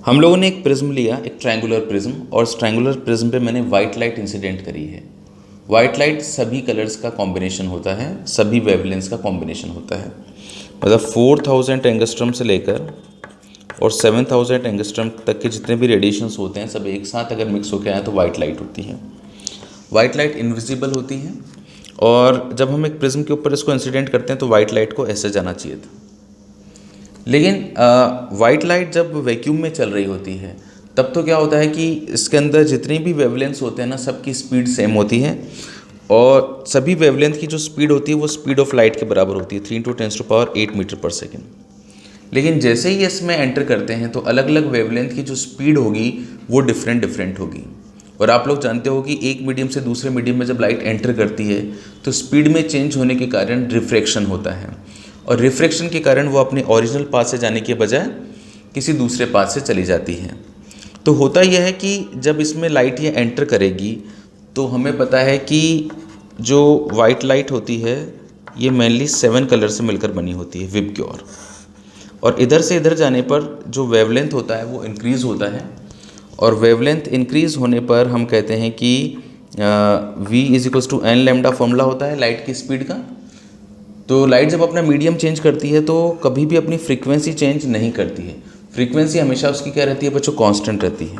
हम लोगों ने एक प्रिज्म लिया, एक ट्रायंगुलर प्रिज्म, और उस ट्रायंगुलर प्रिज्म पे मैंने वाइट लाइट इंसिडेंट करी है। वाइट लाइट सभी कलर्स का कॉम्बिनेशन होता है, सभी वेवलेंथ्स का कॉम्बिनेशन होता है। मतलब 4000 एंगस्ट्रम से लेकर और 7000 एंगस्ट्रम तक के जितने भी रेडिएशंस होते हैं सब एक साथ अगर मिक्स होकर आए तो वाइट लाइट होती है। वाइट लाइट इनविजिबल होती है, और जब हम एक प्रिज्म के ऊपर इसको इंसिडेंट करते हैं तो वाइट लाइट को ऐसे जाना चाहिए था। लेकिन वाइट लाइट जब वैक्यूम में चल रही होती है तब तो क्या होता है कि इसके अंदर जितनी भी वेवलेंथ्स होते हैं ना, सबकी स्पीड सेम होती है, और सभी वेवलेंथ की जो स्पीड होती है वो स्पीड ऑफ लाइट के बराबर होती है, 3 × 10⁸ मीटर पर सेकेंड। लेकिन जैसे ही इसमें एंटर करते हैं तो अलग अलग वेवलेंथ की जो स्पीड होगी वो डिफरेंट होगी। और आप लोग जानते हो कि एक मीडियम से दूसरे मीडियम में जब लाइट एंटर करती है तो स्पीड में चेंज होने के कारण रिफ्रैक्शन होता है, और रिफ्रैक्शन के कारण वो अपने ओरिजिनल पाथ से जाने के बजाय किसी दूसरे पाथ से चली जाती है। तो होता यह है कि जब इसमें लाइट ये एंटर करेगी तो हमें पता है कि जो वाइट लाइट होती है ये मेनली 7 कलर से मिलकर बनी होती है, विबग्योर। और इधर से इधर जाने पर जो वेवलेंथ होता है वो इंक्रीज़ होता है, और वेवलेंथ इंक्रीज़ होने पर हम कहते हैं कि V = n λ फॉर्मूला होता है लाइट की स्पीड का। तो लाइट जब अपना मीडियम चेंज करती है तो कभी भी अपनी फ्रीक्वेंसी चेंज नहीं करती है। फ्रीक्वेंसी हमेशा उसकी क्या रहती है बच्चों, कांस्टेंट रहती है।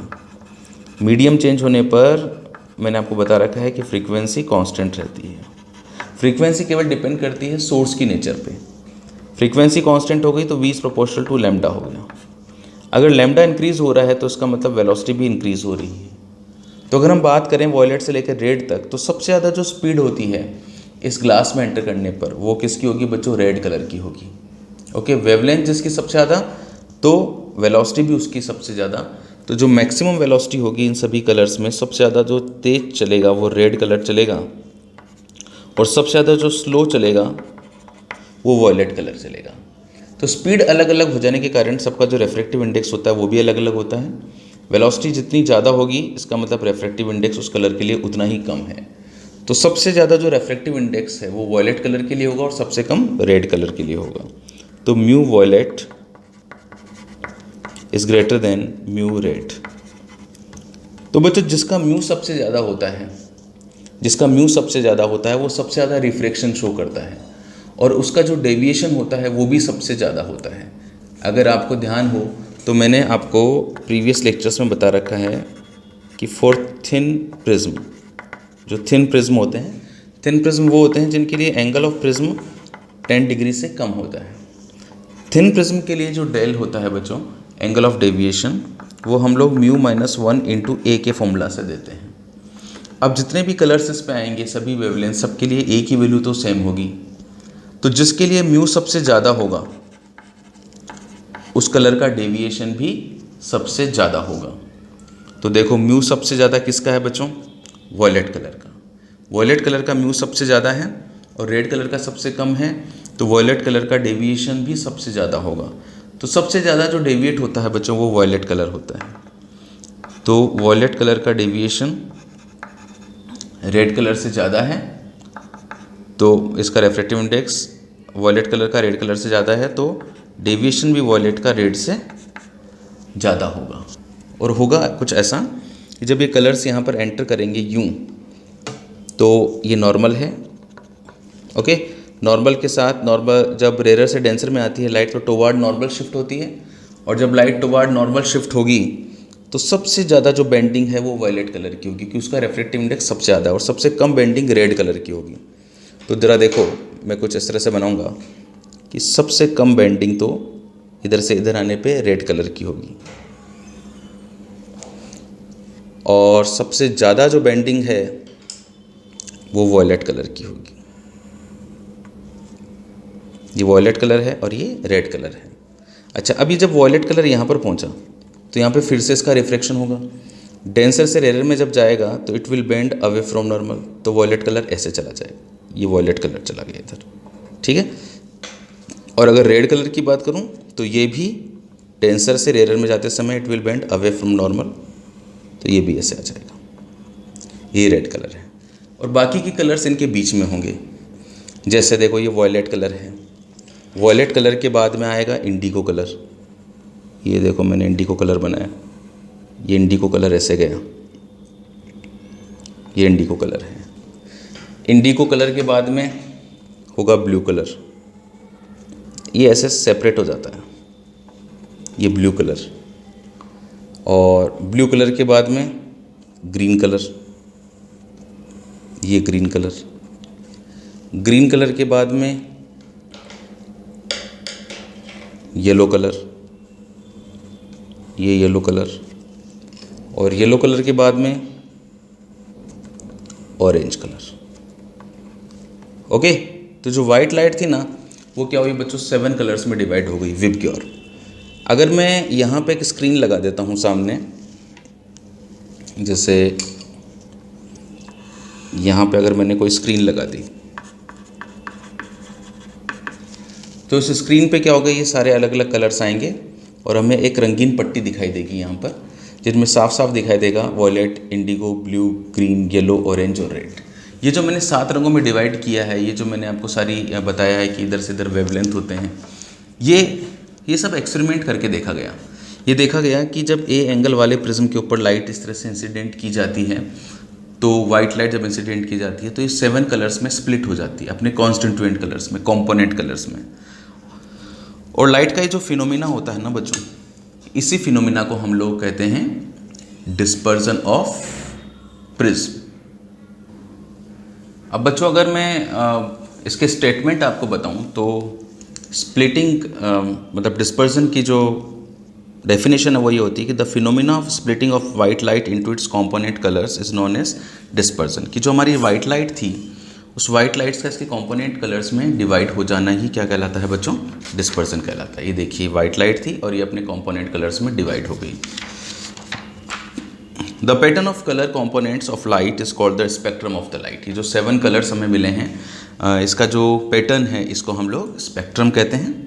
मीडियम चेंज होने पर मैंने आपको बता रखा है कि फ्रीक्वेंसी कांस्टेंट रहती है। फ्रीक्वेंसी केवल डिपेंड करती है सोर्स की नेचर पे। फ्रीक्वेंसी कांस्टेंट हो गई तो V = λ हो गया। अगर लैम्डा इंक्रीज़ हो रहा है तो उसका मतलब वेलोसिटी भी इंक्रीज़ हो रही है। तो अगर हम बात करें वॉयलेट से लेकर रेड तक तो सबसे ज़्यादा जो स्पीड होती है इस ग्लास में एंटर करने पर वो किसकी होगी बच्चों, रेड कलर की होगी। ओके, वेवलेंथ जिसकी सबसे ज़्यादा तो वेलोसिटी भी उसकी सबसे ज़्यादा। तो जो मैक्सिमम वेलोसिटी होगी इन सभी कलर्स में सबसे ज़्यादा जो तेज चलेगा वो रेड कलर चलेगा, और सबसे ज़्यादा जो स्लो चलेगा वो वॉयलेट कलर चलेगा। तो स्पीड अलग अलग हो जाने के कारण सबका जो रेफ्रेक्टिव इंडेक्स होता है वो भी अलग अलग होता है। वेलोसिटी जितनी ज़्यादा होगी इसका मतलब रेफ्रेक्टिव इंडेक्स उस कलर के लिए उतना ही कम है। तो सबसे ज़्यादा जो रेफ्रेक्टिव इंडेक्स है वो वॉयलेट कलर के लिए होगा और सबसे कम रेड कलर के लिए होगा। तो mu violet is greater than mu red. तो बच्चों जिसका म्यू सबसे ज़्यादा होता है, जिसका म्यू सबसे ज़्यादा होता है वो सबसे ज़्यादा रिफ्रैक्शन शो करता है, और उसका जो डेविएशन होता है वो भी सबसे ज़्यादा होता है। अगर आपको ध्यान हो तो मैंने आपको प्रीवियस लेक्चर्स में बता रखा है कि फॉर थिन प्रिज्म, जो थिन प्रिज्म होते हैं, थिन प्रिज्म वो होते हैं जिनके लिए एंगल ऑफ प्रिज्म 10 डिग्री से कम होता है। थिन प्रिज्म के लिए जो डेल होता है बच्चों, एंगल ऑफ डेविएशन, वो हम लोग μ - 1 × a के फॉर्मूला से देते हैं। अब जितने भी कलर्स इस पे आएंगे सभी वेवलेंथ सबके लिए a की वैल्यू तो सेम होगी। तो जिसके लिए म्यू सबसे ज़्यादा होगा उस कलर का डेविएशन भी सबसे ज़्यादा होगा। तो देखो म्यू सबसे ज़्यादा किसका है बच्चों, वॉयलेट कलर का। वॉयलेट कलर का म्यू सबसे ज़्यादा है और रेड कलर का सबसे कम है, तो वॉयलेट कलर का डेविएशन भी सबसे ज़्यादा होगा। तो सबसे ज़्यादा जो डेविएट होता है बच्चों वो वॉयलेट कलर होता है। तो वॉयलेट कलर का डेविएशन रेड कलर से ज़्यादा है, तो इसका रेफ्रेक्टिव इंडेक्स वॉयलेट कलर का रेड कलर से ज़्यादा है, तो डेविएशन भी वॉयलेट का रेड से ज़्यादा होगा। और होगा कुछ ऐसा कि जब ये कलर्स यहाँ पर एंटर करेंगे यूँ, तो ये नॉर्मल है। ओके, नॉर्मल के साथ नॉर्मल जब रेयर से डेंसर में आती है लाइट तो टुवार्ड नॉर्मल शिफ्ट होती है, और जब लाइट टुवार्ड नॉर्मल शिफ्ट होगी तो सबसे ज़्यादा जो बेंडिंग है वो वायलेट कलर की होगी क्योंकि उसका रेफ्रेक्टिव इंडेक्स सबसे ज़्यादा है, और सबसे कम बेंडिंग रेड कलर की होगी। तो ज़रा देखो मैं कुछ इस तरह से बनाऊंगा कि सबसे कम बेंडिंग तो इधर से इधर आने पे रेड कलर की होगी, और सबसे ज़्यादा जो बेंडिंग है वो वॉयलेट कलर की होगी। ये वॉयलेट कलर है और ये रेड कलर है। अच्छा, अब ये जब वॉयलेट कलर यहाँ पर पहुँचा तो यहाँ पे फिर से इसका रिफ्लेक्शन होगा। डेंसर से रेयर में जब जाएगा तो it will bend away from normal, तो वॉयलेट कलर ऐसे चला जाएगा, ये वॉयलेट कलर चला गया इधर, ठीक है। और अगर रेड कलर की बात करूँ तो ये भी डेंसर से रेयर में जाते समय it will bend away from normal, तो ये भी ऐसे आ जाएगा, ये रेड कलर है। और बाकी के कलर्स इनके बीच में होंगे। जैसे देखो ये वॉयलेट कलर है, वॉयलेट कलर के बाद में आएगा इंडिगो कलर, ये देखो मैंने इंडिगो कलर बनाया, ये इंडिगो कलर ऐसे गया, ये इंडिगो कलर है। इंडिगो कलर के बाद में होगा ब्लू कलर, ये ऐसे सेपरेट हो जाता है, ये ब्लू कलर। और ब्लू कलर के बाद में ग्रीन कलर, ये ग्रीन कलर। ग्रीन कलर के बाद में येलो कलर, ये येलो कलर। और येलो कलर के बाद में ऑरेंज कलर। ओके, तो जो वाइट लाइट थी ना वो क्या हुई बच्चों, 7 कलर्स में डिवाइड हो गई विबग्योर। अगर मैं यहाँ पे एक स्क्रीन लगा देता हूँ सामने, जैसे यहाँ पे अगर मैंने कोई स्क्रीन लगा दी तो इस स्क्रीन पे क्या होगा, ये सारे अलग अलग कलर्स आएंगे और हमें एक रंगीन पट्टी दिखाई देगी यहाँ पर, जिनमें साफ साफ दिखाई देगा violet, indigo, blue, green, yellow, orange और रेड। ये जो मैंने 7 रंगों में डिवाइड किया है, ये जो मैंने आपको सारी बताया है कि इधर से इधर वेवलेंथ होते हैं, ये सब एक्सपेरिमेंट करके देखा गया। ये देखा गया कि जब ए एंगल वाले प्रिज्म के ऊपर लाइट इस तरह से इंसिडेंट की जाती है, तो वाइट लाइट जब इंसिडेंट की जाती है तो ये 7 कलर्स में स्प्लिट हो जाती है, अपने कॉन्स्टिट्यूएंट कलर्स में, कॉम्पोनेंट कलर्स में। और लाइट का ये जो फिनोमिना होता है ना बच्चों, इसी फिनोमिना को हम लोग कहते हैं डिस्पर्जन ऑफ प्रिज्म। अब बच्चों अगर मैं इसके स्टेटमेंट आपको बताऊं तो स्प्लिटिंग मतलब डिस्पर्जन की जो डेफिनेशन है वो ये होती है कि the phenomena of splitting of white light into its component colours is known as dispersion. कि जो हमारी वाइट लाइट थी, उस वाइट लाइट्स का इसके कंपोनेंट कलर्स में डिवाइड हो जाना ही क्या कहलाता है बच्चों, डिस्पर्जन कहलाता है। ये देखिए वाइट लाइट थी और ये अपने कंपोनेंट कलर्स में डिवाइड हो गई। The pattern of colour components of light is called the spectrum of the light. ये जो 7 कलर्स हमें मिले हैं, इसका जो पैटर्न है इसको हम लोग स्पेक्ट्रम कहते हैं।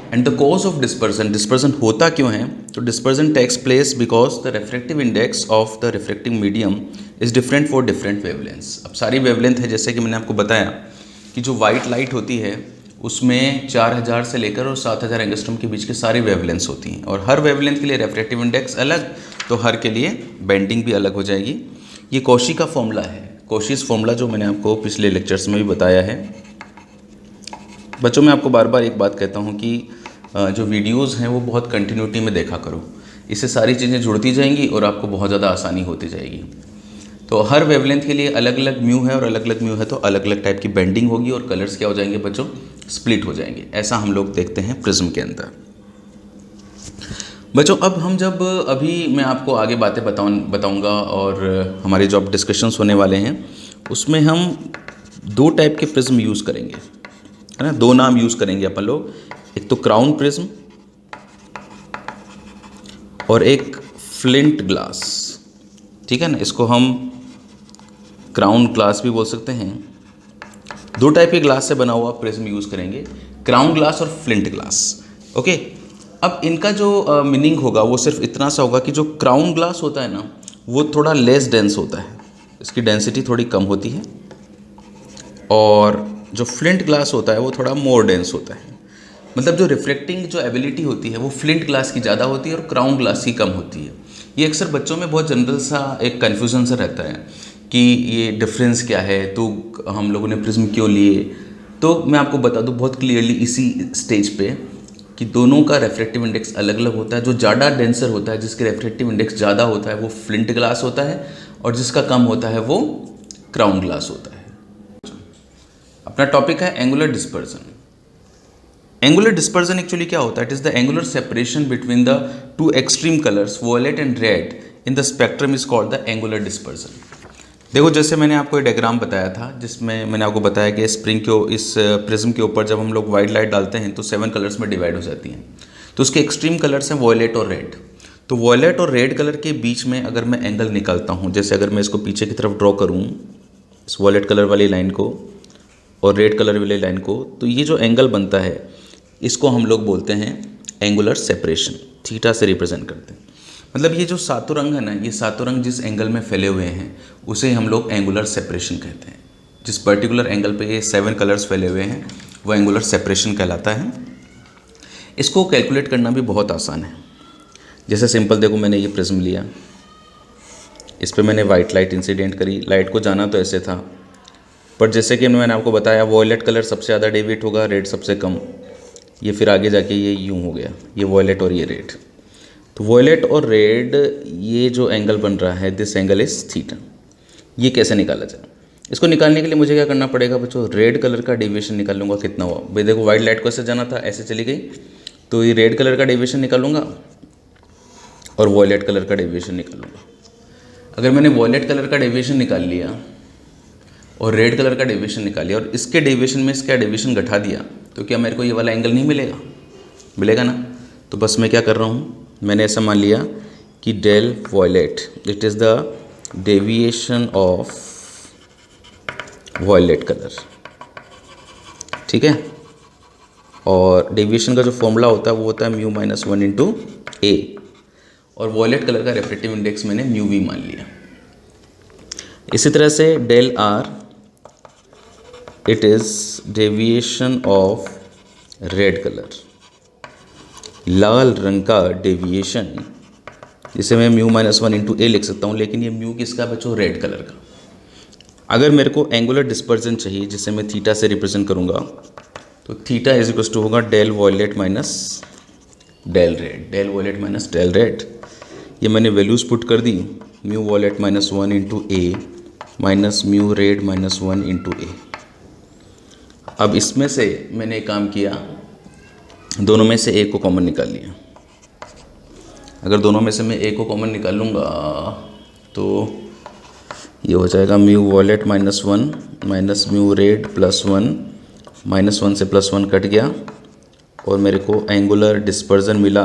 And the cause of dispersion, dispersion होता क्यों है, तो dispersion takes place because the refractive index of the refracting medium is different for different wavelengths. अब सारी वेवलेंथ है, जैसे कि मैंने आपको बताया कि जो वाइट लाइट होती है उसमें 4000 से लेकर और 7000 एंगस्ट्रॉम के बीच के सारी वेवलेंथ्स होती हैं, और हर वेवलेंथ के लिए रिफ्रैक्टिव इंडेक्स अलग, तो हर के लिए बेंडिंग भी अलग हो जाएगी। ये कॉशी का फॉर्मूला है, कॉशीज फॉर्मूला, जो मैंने आपको पिछले लेक्चर्स में भी बताया है। बच्चों मैं आपको बार बार एक बात कहता हूँ कि जो वीडियोज़ हैं वो बहुत कंटिन्यूटी में देखा करो, इससे सारी चीज़ें जुड़ती जाएंगी और आपको बहुत ज़्यादा आसानी होती जाएगी। तो हर वेवलेंथ के लिए अलग अलग म्यू है, और अलग अलग म्यू है तो अलग अलग टाइप की बेंडिंग होगी और कलर्स क्या हो जाएंगे बच्चों, स्प्लिट हो जाएंगे। ऐसा हम लोग देखते हैं प्रिज्म के अंदर। बच्चों अब हम जब अभी मैं आपको आगे बातें बताऊंगा और हमारे जो अब डिस्कशंस होने वाले हैं उसमें हम 2 टाइप के प्रिज्म यूज़ करेंगे, है ना। 2 नाम यूज़ करेंगे अपन लोग, एक तो क्राउन प्रिज्म और एक फ्लिंट ग्लास, ठीक है ना। इसको हम क्राउन ग्लास भी बोल सकते हैं। 2 टाइप के ग्लास से बना हुआ प्रिज्म यूज़ करेंगे, क्राउन ग्लास और फ्लिंट ग्लास। ओके, अब इनका जो मीनिंग होगा वो सिर्फ इतना सा होगा कि जो क्राउन ग्लास होता है ना वो थोड़ा लेस डेंस होता है, इसकी डेंसिटी थोड़ी कम होती है, और जो फ्लिंट ग्लास होता है वो थोड़ा मोर डेंस होता है। मतलब जो रिफ्लेक्टिंग जो एबिलिटी होती है वो फ्लिंट ग्लास की ज़्यादा होती है और क्राउन ग्लास की कम होती है। ये अक्सर बच्चों में बहुत जनरल सा एक कन्फ्यूज़न सा रहता है कि ये डिफरेंस क्या है, तो हम लोगों ने प्रिज्म क्यों लिए। तो मैं आपको बता दूं बहुत क्लियरली इसी स्टेज पे कि दोनों का रिफ्रैक्टिव इंडेक्स अलग अलग होता है। जो ज़्यादा डेंसर होता है, जिसके रिफ्रैक्टिव इंडेक्स ज़्यादा होता है वो फ्लिंट ग्लास होता है, और जिसका कम होता है वो क्राउन ग्लास होता है। अपना टॉपिक है angular dispersion. Angular dispersion actually क्या होता है, it is the angular separation between the 2 extreme colours violet and red in the spectrum is called the angular dispersion. देखो जैसे मैंने आपको एक डायग्राम बताया था जिसमें मैंने आपको बताया कि इस प्रिज्म के ऊपर जब हम लोग वाइट लाइट डालते हैं तो 7 कलर्स में डिवाइड हो जाती हैं। तो उसके एक्सट्रीम कलर्स हैं वॉयलेट और रेड। तो वॉयलेट और रेड कलर के बीच में अगर मैं एंगल निकालता हूँ, जैसे अगर मैं इसको पीछे की तरफ ड्रॉ करूँ इस वॉयलेट कलर वाली लाइन को और रेड कलर वाली लाइन को, तो ये जो एंगल बनता है इसको हम लोग बोलते हैं एंगुलर सेपरेशन, थीटा से रिप्रेजेंट करते हैं। मतलब ये जो 7 रंग है ना, ये 7 रंग जिस एंगल में फैले हुए हैं उसे हम लोग एंगुलर सेपरेशन कहते हैं। जिस पर्टिकुलर एंगल पे ये 7 कलर्स फैले हुए हैं वो एंगुलर सेपरेशन कहलाता है। इसको कैलकुलेट करना भी बहुत आसान है। जैसे सिंपल देखो, मैंने ये प्रिज्म लिया, इस पर मैंने वाइट लाइट इंसिडेंट करी, लाइट को जाना तो ऐसे था, पर जैसे कि मैंने आपको बताया वॉयलेट कलर सबसे ज़्यादा डेविएट होगा, रेड सबसे कम। ये फिर आगे जाके ये यूँ हो गया, ये वॉयलेट और ये रेड। तो वॉयलेट और रेड ये जो एंगल बन रहा है, दिस एंगल इज़ थीटा। ये कैसे निकाला जाए? इसको निकालने के लिए मुझे क्या करना पड़ेगा बच्चों? रेड कलर का डेविएशन निकाल लूँगा, कितना हुआ भाई। देखो वाइट लाइट को ऐसे जाना था, ऐसे चली गई, तो ये रेड कलर का डेविएशन निकालूंगा और वॉयलेट कलर का डेविएशन निकालूंगा। अगर मैंने वॉयलेट कलर का डेविएशन निकाल लिया और रेड कलर का डेविएशन निकाल लिया और इसके डेविएशन में इसका डेविएशन घटा दिया, तो क्या मेरे को ये वाला एंगल नहीं मिलेगा? मिलेगा ना। तो बस मैं क्या कर रहा हूँ, मैंने ऐसा मान लिया कि del violet it is the deviation of violet colour, ठीक है। और डेविएशन का जो फॉर्मूला होता है वो होता है म्यू माइनस 1 इंटू ए, और वॉयलेट कलर का रेफ्रेक्टिव इंडेक्स मैंने म्यू वी मान लिया। इसी तरह से del R it is deviation of red colour, लाल रंग का डेविएशन, जिसे मैं म्यू माइनस 1 इंटू ए लिख सकता हूँ, लेकिन ये म्यू किसका बच्चों? रेड कलर का। अगर मेरे को एंगुलर डिस्पर्जन चाहिए जिसे मैं थीटा से रिप्रेजेंट करूँगा, तो थीटा इज इक्वल टू होगा del violet minus del red, del violet minus del red. ये मैंने वैल्यूज़ पुट कर दी, mu violet minus 1 into A minus mu red minus 1 into A. अब इसमें से मैंने एक काम किया, दोनों में से एक को कॉमन निकाल लिया। अगर दोनों में से मैं एक को कॉमन निकाल लूँगा तो ये हो जाएगा mu violet minus 1 minus mu red plus 1, minus 1 से प्लस 1 कट गया और मेरे को एंगुलर डिस्पर्जन मिला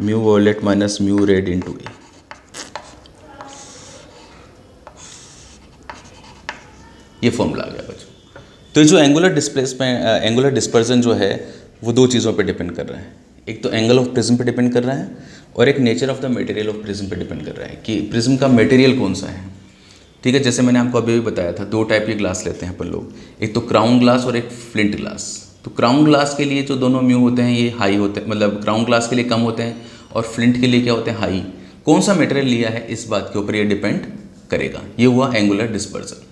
mu violet minus mu red into A. ये फॉर्मूला आ गया बच्चों। तो जो एंगुलर डिस्पर्जन जो है वो दो चीज़ों पे डिपेंड कर रहा है, एक तो एंगल ऑफ प्रिज्म पे डिपेंड कर रहा है और एक nature of the material of prism पे डिपेंड कर रहा है कि प्रिज्म का मटेरियल कौन सा है, ठीक है। जैसे मैंने आपको अभी भी बताया था, दो टाइप के ग्लास लेते हैं अपन लोग, एक तो क्राउन ग्लास और एक फ्लिंट ग्लास। तो क्राउन ग्लास के लिए जो दोनों म्यू होते हैं ये हाई होते हैं, मतलब क्राउन ग्लास के लिए कम होते हैं और फ्लिंट के लिए क्या होते हैं? हाई। कौन सा मटेरियल लिया है इस बात के ऊपर ये डिपेंड करेगा। ये हुआ एंगुलर डिस्पर्जन।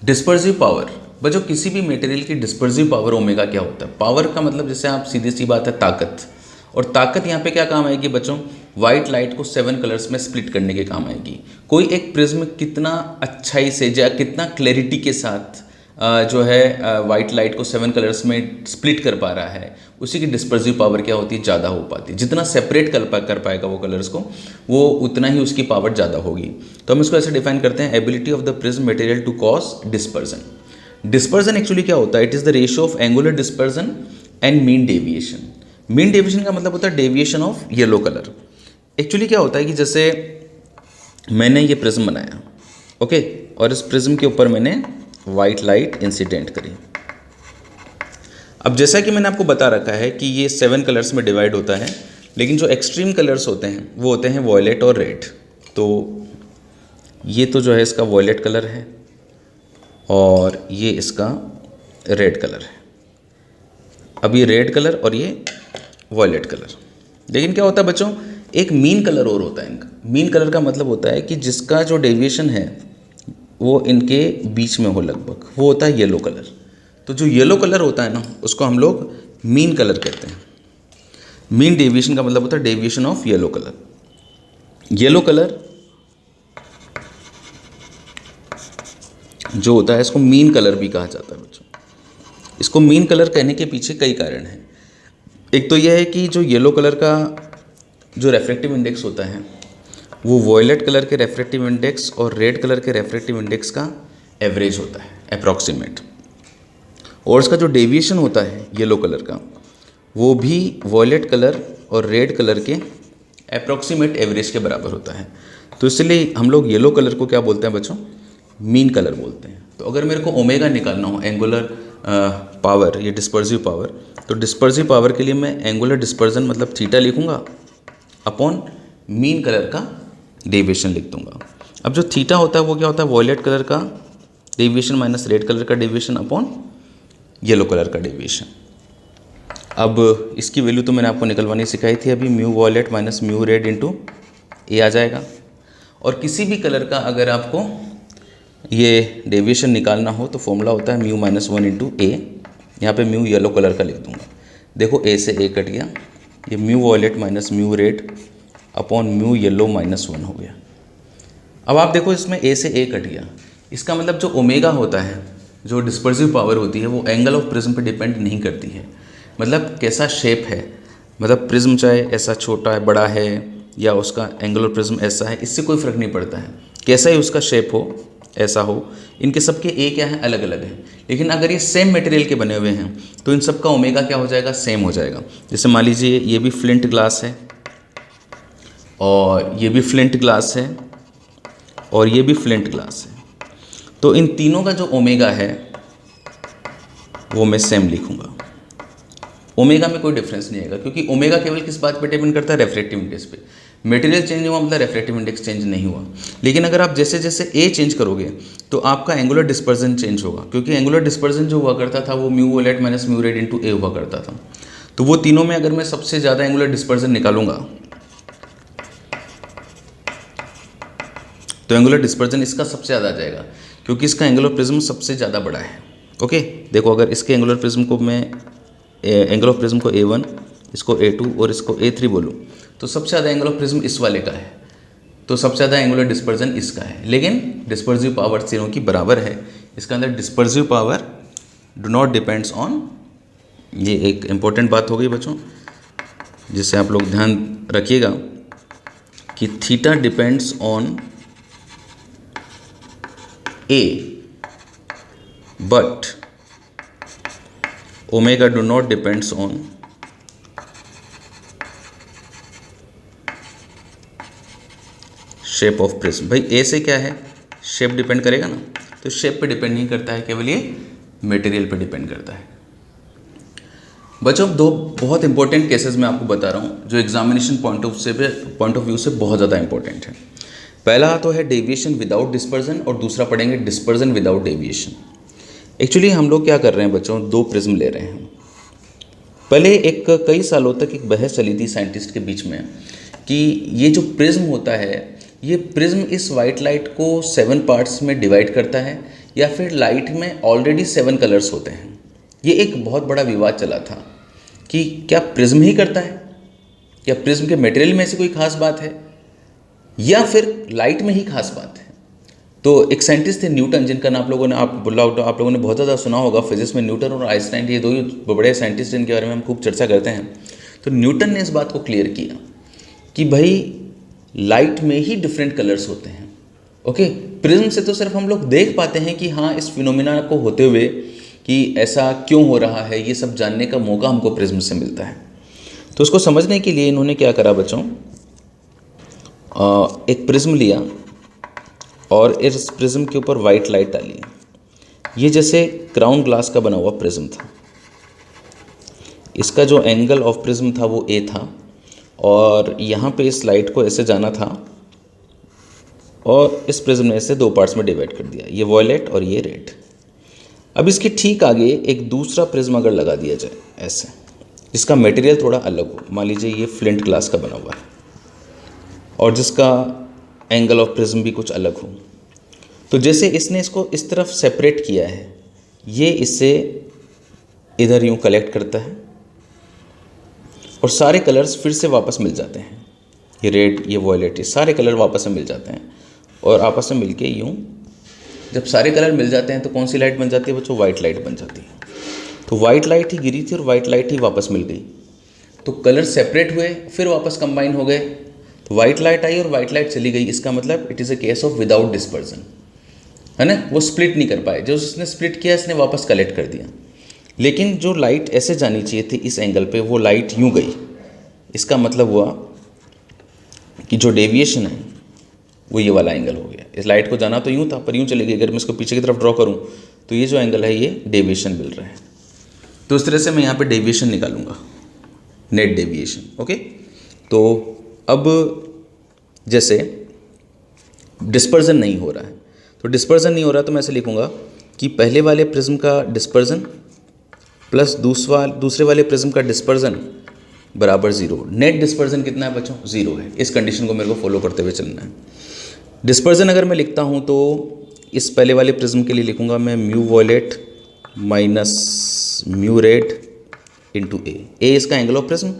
डिस्पर्सिव पावर बच्चों, किसी भी मटेरियल की डिस्पर्सिव पावर ओमेगा क्या होता है? पावर का मतलब जैसे आप सीधी सी बात है ताकत, और ताकत यहाँ पे क्या काम आएगी बच्चों? वाइट लाइट को 7 कलर्स में स्प्लिट करने के काम आएगी। कोई एक प्रिज्म कितना अच्छाई से या कितना क्लैरिटी के साथ जो है वाइट लाइट को 7 कलर्स में स्प्लिट कर पा रहा है, उसी की डिस्पर्सिव पावर क्या होती है? ज़्यादा हो पाती है। जितना सेपरेट कर पाएगा वो कलर्स को, वो उतना ही उसकी पावर ज़्यादा होगी। तो हम इसको ऐसे डिफाइन करते हैं, ability of the prism material to cause dispersion. Dispersion actually क्या होता है? It is the ratio of angular dispersion and mean deviation. Mean deviation का मतलब होता है deviation of yellow colour. Actually क्या होता है कि जैसे मैंने ये प्रिज्म बनाया, ओके, और इस प्रिज्म के ऊपर मैंने वाइट लाइट इंसिडेंट करी। अब जैसा कि मैंने आपको बता रखा है कि ये 7 कलर्स में डिवाइड होता है, लेकिन जो एक्सट्रीम कलर्स होते हैं वो होते हैं वॉयलेट और रेड। तो ये तो जो है इसका वॉयलेट कलर है और ये इसका रेड कलर है। अब ये रेड कलर और ये वॉयलेट कलर। लेकिन क्या होता है बच्चों, एक मीन कलर और होता है इनका। मीन कलर का मतलब होता है कि जिसका जो डेविएशन है वो इनके बीच में हो लगभग, वो होता है येलो कलर। तो जो येलो कलर होता है ना, उसको हम लोग मीन कलर कहते हैं। मीन डेविएशन का मतलब होता है deviation of yellow colour. Yellow colour जो होता है इसको मीन कलर भी कहा जाता है बच्चों। इसको मीन कलर कहने के पीछे कई कारण हैं। एक तो यह है कि जो येलो कलर का जो रेफ्रेक्टिव इंडेक्स होता है वो वॉयलेट कलर के रेफ्रेक्टिव इंडेक्स और रेड कलर के रेफ्रेक्टिव इंडेक्स का एवरेज होता है, अप्रॉक्सीमेट। और इसका जो डेविएशन होता है येलो कलर का वो भी वॉयलेट कलर और रेड कलर के अप्रॉक्सीमेट एवरेज के बराबर होता है। तो इसलिए हम लोग येलो कलर को क्या बोलते हैं बच्चों? मीन कलर बोलते हैं। तो अगर मेरे को ओमेगा निकालना हो, एंगुलर पावर, ये डिस्पर्सिव पावर, तो डिस्पर्सिव पावर के लिए मैं एंगुलर डिस्पर्जन मतलब थीटा लिखूंगा अपॉन मीन कलर का डेविएशन लिख दूंगा। अब जो थीटा होता है वो क्या होता है? वॉयलेट कलर का डेविएशन माइनस रेड कलर का डेविएशन अपॉन येलो कलर का डेविएशन। अब इसकी वैल्यू तो मैंने आपको निकलवानी सिखाई थी अभी, mu violet minus mu red into A आ जाएगा। और किसी भी कलर का अगर आपको ये डेविएशन निकालना हो तो फॉर्मूला होता है म्यू माइनस वन इंटू ए। यहाँ पर म्यू येलो कलर का लिख दूंगा, देखो ए से ए कट गया, ये mu violet minus mu red upon mu yellow minus one हो गया। अब आप देखो इसमें ए से ए कट गया, इसका मतलब जो ओमेगा होता है, जो डिस्पर्सिव पावर होती है, वो एंगल ऑफ प्रिज्म पे डिपेंड नहीं करती है। मतलब कैसा शेप है, मतलब प्रिज्म चाहे ऐसा छोटा है बड़ा है या उसका एंगल ऑफ प्रिज्म ऐसा है, इससे कोई फ़र्क नहीं पड़ता है। कैसा ही उसका शेप हो, ऐसा हो, इनके सबके ए क्या है, अलग अलग है। लेकिन अगर ये सेम मटेरियल के बने हुए हैं तो इन सब का ओमेगा क्या हो जाएगा, सेम हो जाएगा। जैसे मान लीजिए ये भी फ्लिंट ग्लास है और ये भी फ्लिंट ग्लास है और ये भी फ्लिंट ग्लास है, तो इन तीनों का जो ओमेगा है वो मैं सेम लिखूंगा। ओमेगा में कोई डिफरेंस नहीं आएगा, क्योंकि ओमेगा केवल किस बात पे डिपेंड करता है, रेफ्रेक्टिव इंडेक्स पे। मटेरियल चेंज हुआ मतलब रेफ्रेक्टिव इंडेक्स चेंज नहीं हुआ। लेकिन अगर आप जैसे जैसे ए चेंज करोगे तो आपका एंगुलर डिस्पर्जन चेंज होगा, क्योंकि एंगुलर डिस्पर्जन जो हुआ करता था वो mu violet minus mu red into A हुआ करता था। तो वो तीनों में अगर मैं सबसे ज़्यादा एंगुलर डिस्पर्जन निकालूंगा तो एंगुलर डिस्पर्जन इसका सबसे ज़्यादा आ जाएगा, क्योंकि इसका एंगुलर प्रिज्म सबसे ज़्यादा बड़ा है। ओके, देखो अगर इसके एंगुलर प्रिज्म को मैं एंगल ऑफ प्रिज्म को A1, इसको A2 और इसको A3 बोलूँ तो सबसे ज़्यादा एंगल ऑफ प्रिज्म इस वाले का है, तो सबसे ज़्यादा एंगुलर डिस्पर्जन इसका है। लेकिन डिस्पर्सिव पावर तीनों की बराबर है। इसका अंदर dispersive power do not depends on, ये एक इम्पॉर्टेंट बात हो गई बच्चों, जिससे आप लोग ध्यान रखिएगा कि theta depends on A but omega do not depends on shape of prism. भाई ए से क्या है, शेप डिपेंड करेगा ना, तो शेप पे डिपेंड नहीं करता है, केवल ये मटेरियल पे डिपेंड करता है। बच्चों दो बहुत इंपॉर्टेंट केसेस मैं आपको बता रहा हूँ जो एग्जामिनेशन पॉइंट ऑफ व्यू से बहुत ज़्यादा इंपॉर्टेंट है। पहला तो है डेविएशन विदाउट डिस्पर्जन और दूसरा पढ़ेंगे डिस्पर्जन विदाउट डेविएशन। एक्चुअली हम लोग क्या कर रहे हैं बच्चों, दो प्रिज्म ले रहे हैं। पहले एक कई सालों तक एक बहस चली थी साइंटिस्ट के बीच में कि ये जो प्रिज्म होता है, ये प्रिज्म इस वाइट लाइट को 7 पार्ट्स में डिवाइड करता है या फिर लाइट में ऑलरेडी 7 कलर्स होते हैं। ये एक बहुत बड़ा विवाद चला था कि क्या प्रिज्म ही करता है, या प्रिज्म के मटेरियल में ऐसी कोई खास बात है, या फिर लाइट में ही खास बात है। तो एक साइंटिस्ट थे न्यूटन, जिनका नाम आप लोगों ने बहुत ज़्यादा सुना होगा। फिजिक्स में न्यूटन और आइंस्टाइन, ये दो ही बड़े साइंटिस्ट जिनके बारे में हम खूब चर्चा करते हैं। तो न्यूटन ने इस बात को क्लियर किया कि भाई लाइट में ही डिफरेंट कलर्स होते हैं। ओके, प्रिज्म से तो सिर्फ हम लोग देख पाते हैं कि हाँ इस फिनोमिना को होते हुए कि ऐसा क्यों हो रहा है, ये सब जानने का मौका हमको प्रिज्म से मिलता है। तो उसको समझने के लिए इन्होंने क्या करा बच्चों, एक प्रिज्म लिया और इस प्रिज्म के ऊपर वाइट लाइट डाली। ये जैसे क्राउन ग्लास का बना हुआ प्रिज्म था, इसका जो एंगल ऑफ प्रिज्म था वो A था, और यहाँ पे इस लाइट को ऐसे जाना था और इस प्रिज्म ने इसे 2 पार्ट्स में डिवाइड कर दिया, ये वॉयलेट और ये रेड। अब इसके ठीक आगे एक दूसरा प्रिज्म अगर लगा दिया जाए ऐसे, जिसका मटेरियल थोड़ा अलग हो, मान लीजिए ये फ्लिंट ग्लास का बना हुआ है और जिसका एंगल ऑफ प्रिज्म भी कुछ अलग हो, तो जैसे इसने इसको इस तरफ सेपरेट किया है, ये इससे इधर यूँ कलेक्ट करता है और सारे कलर्स फिर से वापस मिल जाते हैं। ये रेड, ये वॉयलेट, ये सारे कलर वापस में मिल जाते हैं और आपस में मिलके यूँ जब सारे कलर मिल जाते हैं तो कौन सी लाइट बन जाती है बच्चों, वाइट लाइट बन जाती है। तो वाइट लाइट ही गिरी थी और वाइट लाइट ही वापस मिल गई, तो कलर सेपरेट हुए फिर वापस कंबाइन हो गए, तो वाइट लाइट आई और वाइट लाइट चली गई। इसका मतलब it is a case of without dispersion, है ना। वो स्प्लिट नहीं कर पाए, जो उसने स्प्लिट किया इसने वापस कलेक्ट कर दिया। लेकिन जो लाइट ऐसे जानी चाहिए थी इस एंगल पे, वो लाइट यूँ गई। इसका मतलब हुआ कि जो डेविएशन है वो ये वाला एंगल हो गया। इस लाइट को जाना तो यूँ था पर यूँ चली गई। अगर मैं इसको पीछे की तरफ ड्रॉ करूँ तो ये जो एंगल है ये डेविएशन मिल रहा है। तो इस तरह से मैं यहाँ पे डेविएशन निकालूंगा, नेट डेविएशन। ओके, तो अब जैसे डिस्पर्जन नहीं हो रहा है, तो डिस्पर्जन नहीं हो रहा तो मैं ऐसे लिखूँगा कि पहले वाले प्रिज्म का डिस्पर्जन प्लस दूसरे वाले प्रिज्म का डिस्पर्जन बराबर 0। नेट डिस्पर्जन कितना है बच्चों? 0 है। इस कंडीशन को मेरे को फॉलो करते हुए चलना है। डिस्पर्जन अगर मैं लिखता हूँ तो इस पहले वाले प्रिज्म के लिए लिखूँगा मैं mu violet minus mu red into A इसका एंगल ऑफ प्रिज्म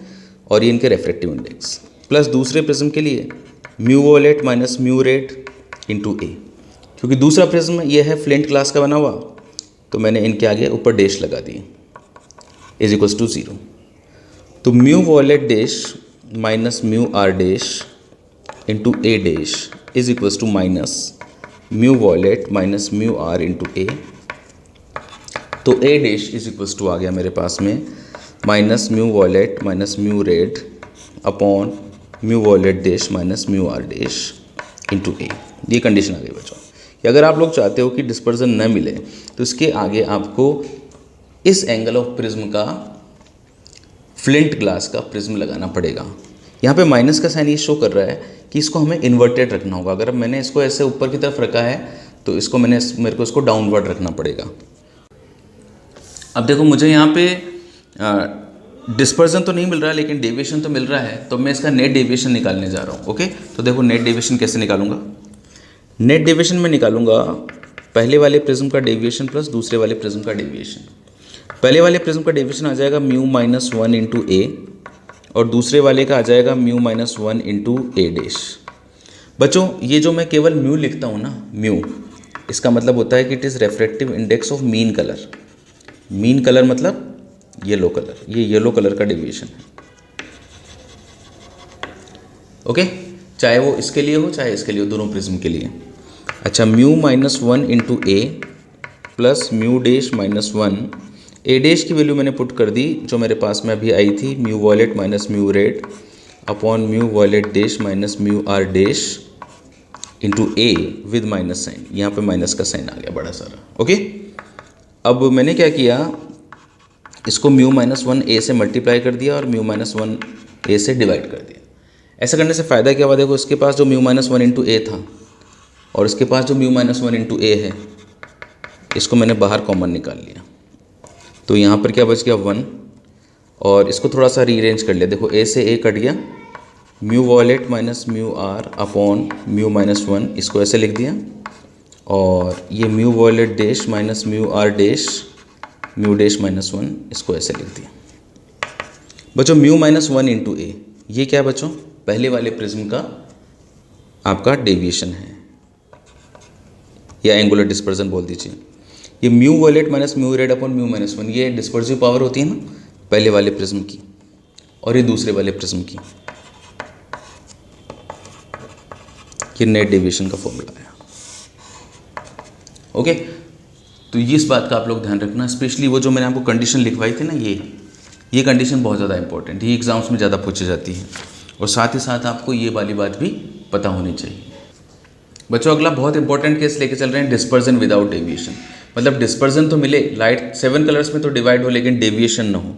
और ये इनके रेफ्रेक्टिव इंडेक्स, प्लस दूसरे प्रिज्म के लिए mu violet minus mu red into A. क्योंकि दूसरा प्रिज्म ये है फ्लिंट ग्लास का बना हुआ, तो मैंने इनके आगे ऊपर डैश लगा दिए, इज इक्वल्स टू 0। तो mu violet dash minus mu R dash into A dash is equals to minus mu violet minus mu R into A. तो A dash is equals to आ गया मेरे पास में minus mu violet minus mu red upon mu violet dash minus mu R dash into A. ये condition आ गई बच्चों कि अगर आप लोग चाहते हो कि डिस्पर्जन न मिले तो इसके आगे आपको इस एंगल ऑफ प्रिज्म का फ्लिंट ग्लास का प्रिज्म लगाना पड़ेगा। यहाँ पे माइनस का साइन ये शो कर रहा है कि इसको हमें इन्वर्टेड रखना होगा। अगर मैंने इसको ऐसे ऊपर की तरफ रखा है तो इसको मेरे को इसको डाउनवर्ड रखना पड़ेगा। अब देखो मुझे यहाँ पे डिस्पर्जन तो नहीं मिल रहा है लेकिन डेविएशन तो मिल रहा है, तो मैं इसका नेट डेविएशन निकालने जा रहा हूँ। ओके, तो देखो नेट डेविएशन कैसे निकालूंगा। नेट डेविएशन में निकालूंगा पहले वाले प्रिज्म का डेविएशन प्लस दूसरे वाले प्रिज्म का डेविएशन। पहले वाले प्रिज्म का डेविएशन आ जाएगा म्यू माइनस 1 इंटू ए और दूसरे वाले का आ जाएगा mu minus 1 into A dash. बच्चों ये जो मैं केवल म्यू लिखता हूँ ना, म्यू, इसका मतलब होता है कि it is refractive index of mean colour. Mean colour मतलब येलो कलर, ये येलो कलर का डेविएशन है। ओके, चाहे वो इसके लिए हो चाहे इसके लिए हो, दोनों प्रिज्म के लिए। अच्छा, mu minus 1 into A plus mu dash minus 1, A dash की वैल्यू मैंने पुट कर दी जो मेरे पास में अभी आई थी, mu violet minus mu red upon mu violet dash minus mu R dash into A with minus sign. यहाँ पे माइनस का साइन आ गया बड़ा सारा। ओके, अब मैंने क्या किया, इसको म्यू माइनस 1 ए से मल्टीप्लाई कर दिया और म्यू माइनस 1 ए से डिवाइड कर दिया। ऐसा करने से फ़ायदा क्या हुआ, देखो इसके पास जो म्यू माइनस 1 इंटू ए था और इसके पास जो म्यू माइनस 1 इंटू ए है, इसको मैंने बाहर कॉमन निकाल लिया। तो यहाँ पर क्या बच गया 1, और इसको थोड़ा सा रीअरेंज कर लिया। देखो ए से ए कट गया, mu violet minus mu R upon mu minus 1, इसको ऐसे लिख दिया, और ये mu violet dash minus mu R dash mu dash minus 1, इसको ऐसे लिख दिया। बच्चों म्यू माइनस 1 इंटू ए, ये क्या है बच्चों, पहले वाले प्रिज्म का आपका डेविएशन है या एंगुलर डिस्पर्जन बोल दीजिए। ये mu violet minus mu red upon mu minus 1, ये डिस्पर्सिव पावर होती है ना पहले वाले प्रिज्म की, और ये दूसरे वाले प्रिज्म की। ये नेट डेविएशन का फॉर्मूला है। ओके, तो ये इस बात का आप लोग ध्यान रखना, स्पेशली वो जो मैंने आपको कंडीशन लिखवाई थी ना, ये कंडीशन बहुत ज़्यादा इंपॉर्टेंट है, ये एग्जाम्स में ज़्यादा पूछी जाती है, और साथ ही साथ आपको ये वाली बात भी पता होनी चाहिए। बच्चों अगला बहुत इंपॉर्टेंट केस लेके चल रहे हैं, डिस्पर्जन विदाउट डेविएशन। मतलब डिस्पर्जन तो मिले, लाइट 7 कलर्स में तो डिवाइड हो, लेकिन डेविएशन ना हो।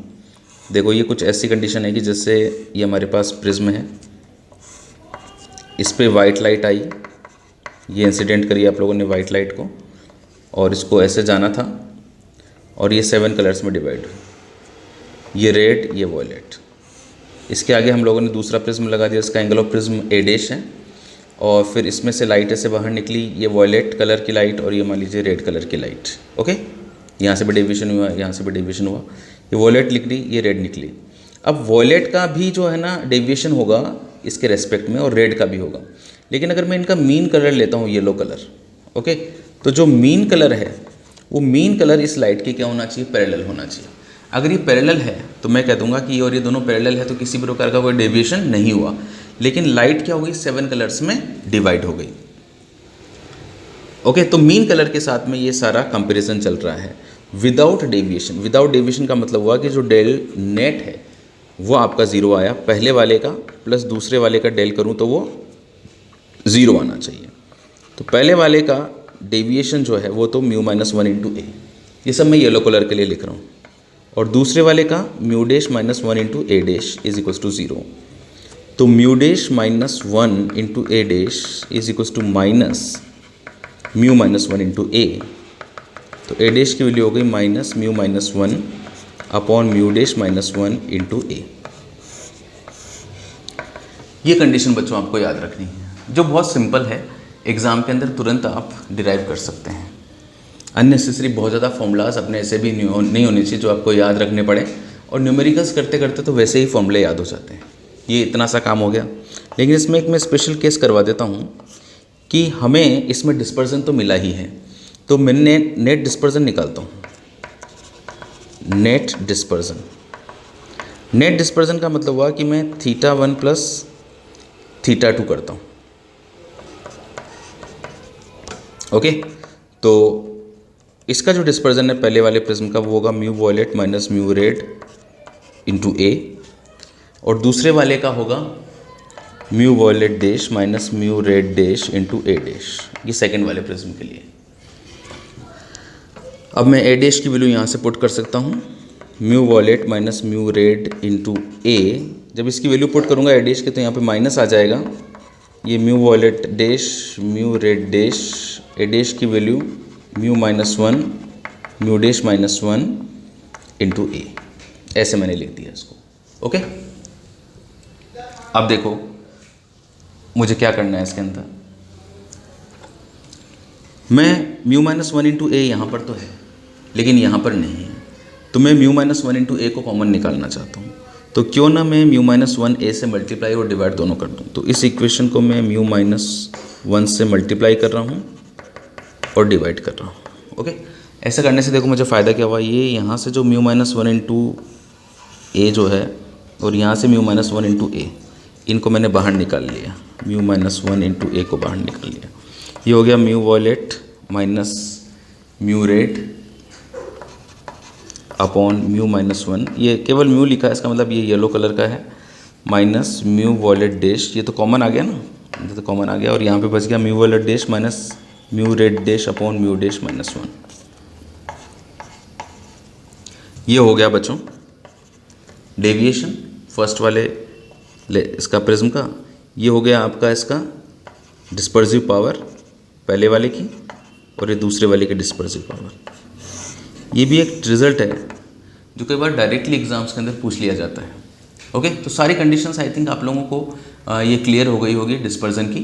देखो ये कुछ ऐसी कंडीशन है कि जैसे ये हमारे पास प्रिज्म है, इस पर वाइट लाइट आई, ये इंसिडेंट करी आप लोगों ने वाइट लाइट को, और इसको ऐसे जाना था, और ये 7 कलर्स में डिवाइड हुई, ये रेड ये वॉयलेट। इसके आगे हम लोगों ने दूसरा प्रिज्म लगा दिया, इसका angle of prism A dash है, और फिर इसमें से लाइट ऐसे बाहर निकली, ये वॉयलेट कलर की लाइट और ये मान लीजिए रेड कलर की लाइट। ओके, यहाँ से भी डेविएशन हुआ, यहाँ से भी डेविएशन हुआ, ये वॉयलेट निकली ये रेड निकली। अब वॉयलेट का भी जो है ना डेविएशन होगा इसके रेस्पेक्ट में, और रेड का भी होगा। लेकिन अगर मैं इनका मीन कलर लेता हूँ येलो कलर, ओके, तो जो मीन कलर है वो मीन कलर इस लाइट के क्या होना चाहिए, पैरेलल होना चाहिए। अगर ये पैरेलल है तो मैं कह दूंगा कि ये और ये दोनों पैरेलल है, तो किसी भी प्रकार का कोई डेविएशन नहीं हुआ। लेकिन लाइट क्या हो गई, 7 कलर्स में डिवाइड हो गई। ओके, तो मीन कलर के साथ में ये सारा कंपैरिजन चल रहा है विदाउट डेविएशन। विदाउट डेविएशन का मतलब हुआ कि जो डेल नेट है वो आपका 0 आया, पहले वाले का प्लस दूसरे वाले का डेल करूँ तो वो 0 आना चाहिए। तो पहले वाले का डेविएशन जो है वो तो म्यू माइनस 1 इंटू ए, ये सब मैं येलो कलर के लिए लिख रहा हूँ, और दूसरे वाले का mu dash minus 1 into A dash is equals to 0। तो mu dash minus 1 into A dash is equals to minus mu minus 1 into A. तो ए डैश की वैल्यू हो गई minus mu minus 1 upon mu dash minus 1 into A. ये condition बच्चों आपको याद रखनी है, जो बहुत सिंपल है, एग्ज़ाम के अंदर तुरंत आप डिराइव कर सकते हैं। अननेसेसरी बहुत ज़्यादा फॉर्मूलाज अपने ऐसे भी नहीं होने चाहिए जो आपको याद रखने पड़े, और न्यूमेरिकल्स करते करते तो वैसे ही फॉर्मूले याद हो जाते हैं। ये इतना सा काम हो गया। लेकिन इसमें एक मैं स्पेशल केस करवा देता हूँ कि हमें इसमें डिस्पर्जन तो मिला ही है, तो मैं नेट डिस्पर्जन निकालता हूँ। नेट डिस्पर्जन का मतलब हुआ कि मैं θ1 प्लस θ2 करता हूँ। ओके, तो इसका जो डिस्पर्जन है पहले वाले प्रिज्म का वो होगा mu violet minus mu red into A, और दूसरे वाले का होगा mu violet dash minus mu red dash into A dash, ये सेकेंड वाले प्रिज्म के लिए। अब मैं ए डैश की वैल्यू यहाँ से पुट कर सकता हूँ, mu violet minus mu red into A. जब इसकी वैल्यू पुट करूँगा ए डैश के तो यहाँ पे माइनस आ जाएगा, ये mu violet dash mu red dash, A dash की value mu minus 1 mu dash minus 1 into A, ऐसे मैंने लिख दिया इसको। ओके, अब देखो मुझे क्या करना है इसके अंदर। मैं म्यू माइनस 1 इंटू ए यहाँ पर तो है लेकिन यहाँ पर नहीं है, तो मैं म्यू माइनस 1 इंटू ए को कॉमन निकालना चाहता हूँ। तो क्यों ना मैं म्यू माइनस 1 ए से मल्टीप्लाई और डिवाइड दोनों कर दूँ। तो इस इक्वेशन को मैं म्यू माइनस 1 से मल्टीप्लाई कर रहा हूँ और डिवाइड कर रहा हूँ। ओके, ऐसा करने से देखो मुझे फ़ायदा क्या हुआ, ये यहाँ से जो म्यू माइनस 1 इंटू ए जो है और यहाँ से म्यू माइनस 1 इंटू ए, इनको मैंने बाहर निकाल लिया, म्यू माइनस 1 इंटू ए को बाहर निकाल लिया। ये हो गया mu violet minus mu red upon mu minus 1, ये केवल म्यू लिखा है, इसका मतलब ये येलो कलर का है, माइनस म्यू वॉयलेट डैश, ये तो कॉमन आ गया ना, ये तो कॉमन आ गया, और यहाँ पे बच गया mu violet dash minus mu red dash upon mu dash minus 1। ये हो गया बच्चों डेविएशन फर्स्ट वाले इसका प्रिज्म का। ये हो गया आपका इसका डिस्पर्सिव पावर पहले वाले की, और ये दूसरे वाले की डिस्पर्सिव पावर। ये भी एक रिजल्ट है जो कई बार डायरेक्टली एग्जाम्स के अंदर पूछ लिया जाता है। ओके, तो सारी कंडीशंस आई थिंक आप लोगों को ये क्लियर हो गई होगी डिस्पर्जन की।